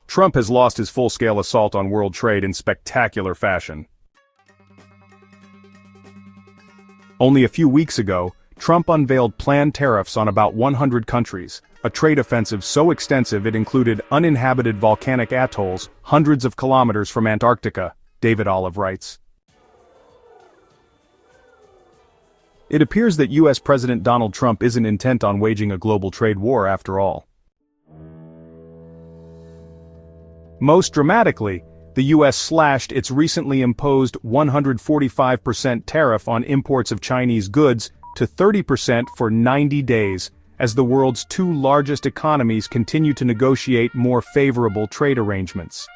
Trump has lost his full-scale assault on world trade in spectacular fashion. Only a few weeks ago, Trump unveiled planned tariffs on about 100 countries, a trade offensive so extensive it included uninhabited volcanic atolls hundreds of kilometers from Antarctica, David Olive writes. It appears that U.S. President Donald Trump isn't intent on waging a global trade war after all. Most dramatically, the U.S. slashed its recently imposed 145% tariff on imports of Chinese goods to 30% for 90 days, as the world's two largest economies continue to negotiate more favorable trade arrangements.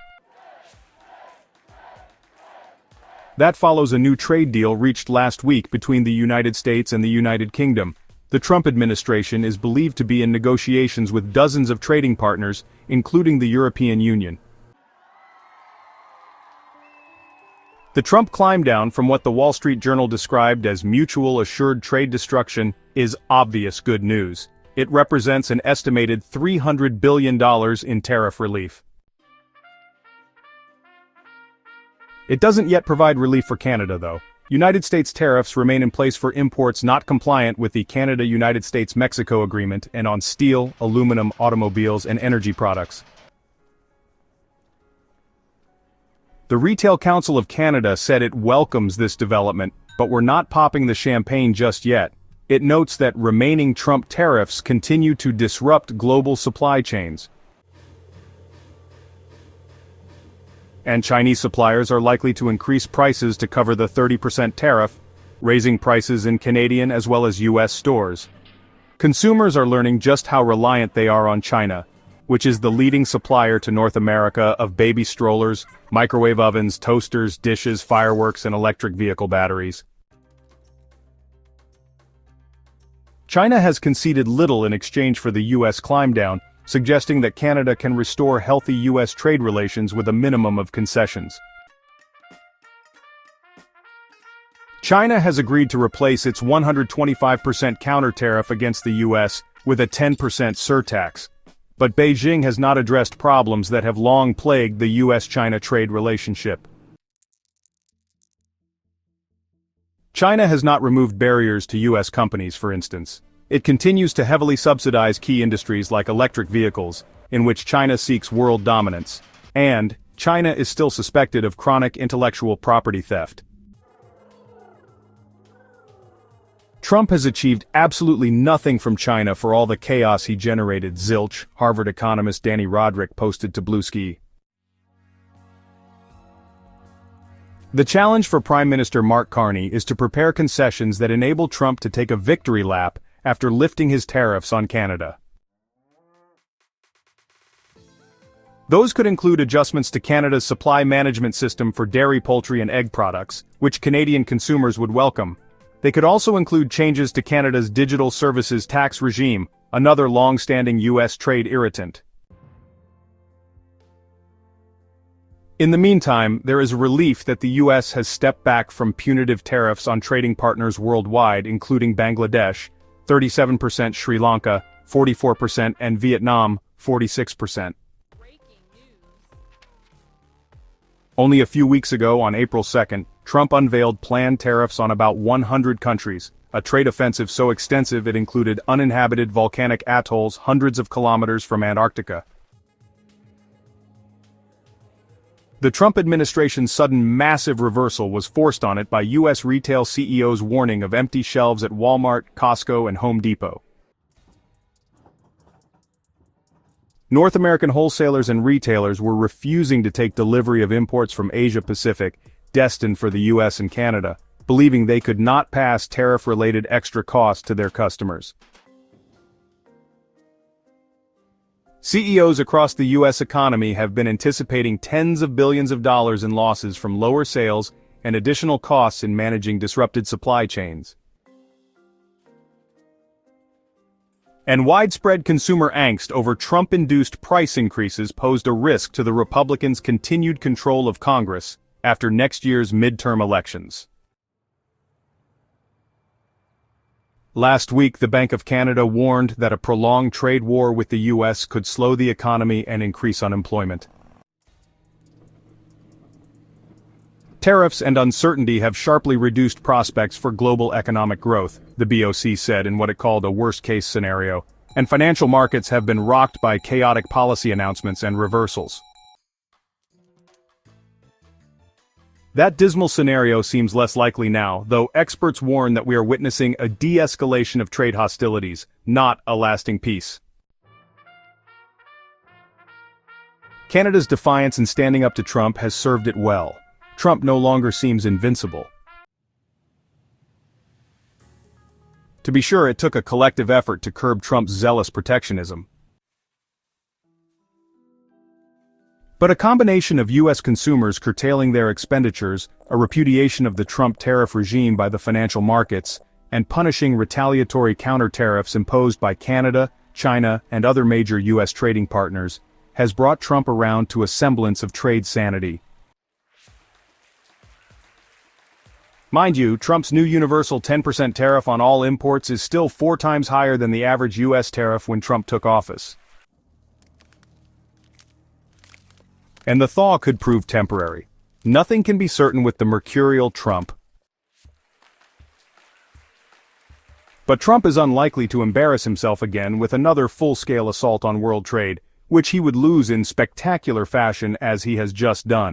That follows a new trade deal reached last week between the United States and the United Kingdom. The Trump administration is believed to be in negotiations with dozens of trading partners, including the European Union. The Trump climbdown from what the Wall Street Journal described as mutual assured trade destruction is obvious good news. It represents an estimated $300 billion in tariff relief. It doesn't yet provide relief for Canada, though. United States tariffs remain in place for imports not compliant with the Canada-United States-Mexico Agreement and on steel, aluminum, automobiles, and energy products. The Retail Council of Canada said it welcomes this development, but we're not popping the champagne just yet. It notes that remaining Trump tariffs continue to disrupt global supply chains. And Chinese suppliers are likely to increase prices to cover the 30% tariff, raising prices in Canadian as well as U.S. stores. Consumers are learning just how reliant they are on China, which is the leading supplier to North America of baby strollers, microwave ovens, toasters, dishes, fireworks, and electric vehicle batteries. China has conceded little in exchange for the U.S. climbdown, suggesting that Canada can restore healthy U.S. trade relations with a minimum of concessions. China has agreed to replace its 125% counter tariff against the U.S. with a 10% surtax. But Beijing has not addressed problems that have long plagued the U.S.-China trade relationship. China has not removed barriers to U.S. companies, for instance. It continues to heavily subsidize key industries like electric vehicles, in which China seeks world dominance, and China is still suspected of chronic intellectual property theft. Trump has achieved absolutely nothing from China for all the chaos he generated, zilch, Harvard economist Danny Roderick posted to Bluesky. The challenge for Prime Minister Mark Carney is to prepare concessions that enable Trump to take a victory lap after lifting his tariffs on Canada. Those could include adjustments to Canada's supply management system for dairy, poultry, and egg products, which Canadian consumers would welcome. They could also include changes to Canada's digital services tax regime, another long-standing U.S. trade irritant. In the meantime, there is relief that the U.S. has stepped back from punitive tariffs on trading partners worldwide, including Bangladesh, 37%, Sri Lanka, 44%, and Vietnam, 46%. Only a few weeks ago, on April 2nd, Trump unveiled planned tariffs on about 100 countries, a trade offensive so extensive it included uninhabited volcanic atolls hundreds of kilometers from Antarctica. The Trump administration's sudden massive reversal was forced on it by U.S. retail CEOs' warning of empty shelves at Walmart, Costco, and Home Depot. North American wholesalers and retailers were refusing to take delivery of imports from Asia-Pacific, destined for the U.S. and Canada, believing they could not pass tariff-related extra costs to their customers. CEOs across the U.S. economy have been anticipating tens of billions of dollars in losses from lower sales and additional costs in managing disrupted supply chains. And widespread consumer angst over Trump-induced price increases posed a risk to the Republicans' continued control of Congress after next year's midterm elections. Last week, the Bank of Canada warned that a prolonged trade war with the U.S. could slow the economy and increase unemployment. Tariffs and uncertainty have sharply reduced prospects for global economic growth, the BOC said in what it called a worst-case scenario, and financial markets have been rocked by chaotic policy announcements and reversals. That dismal scenario seems less likely now, though experts warn that we are witnessing a de-escalation of trade hostilities, not a lasting peace. Canada's defiance in standing up to Trump has served it well. Trump no longer seems invincible. To be sure, it took a collective effort to curb Trump's zealous protectionism. But a combination of U.S. consumers curtailing their expenditures, a repudiation of the Trump tariff regime by the financial markets, and punishing retaliatory counter-tariffs imposed by Canada, China, and other major U.S. trading partners, has brought Trump around to a semblance of trade sanity. Mind you, Trump's new universal 10% tariff on all imports is still 4 times higher than the average U.S. tariff when Trump took office. And the thaw could prove temporary. Nothing can be certain with the mercurial Trump. But Trump is unlikely to embarrass himself again with another full-scale assault on world trade, which he would lose in spectacular fashion as he has just done.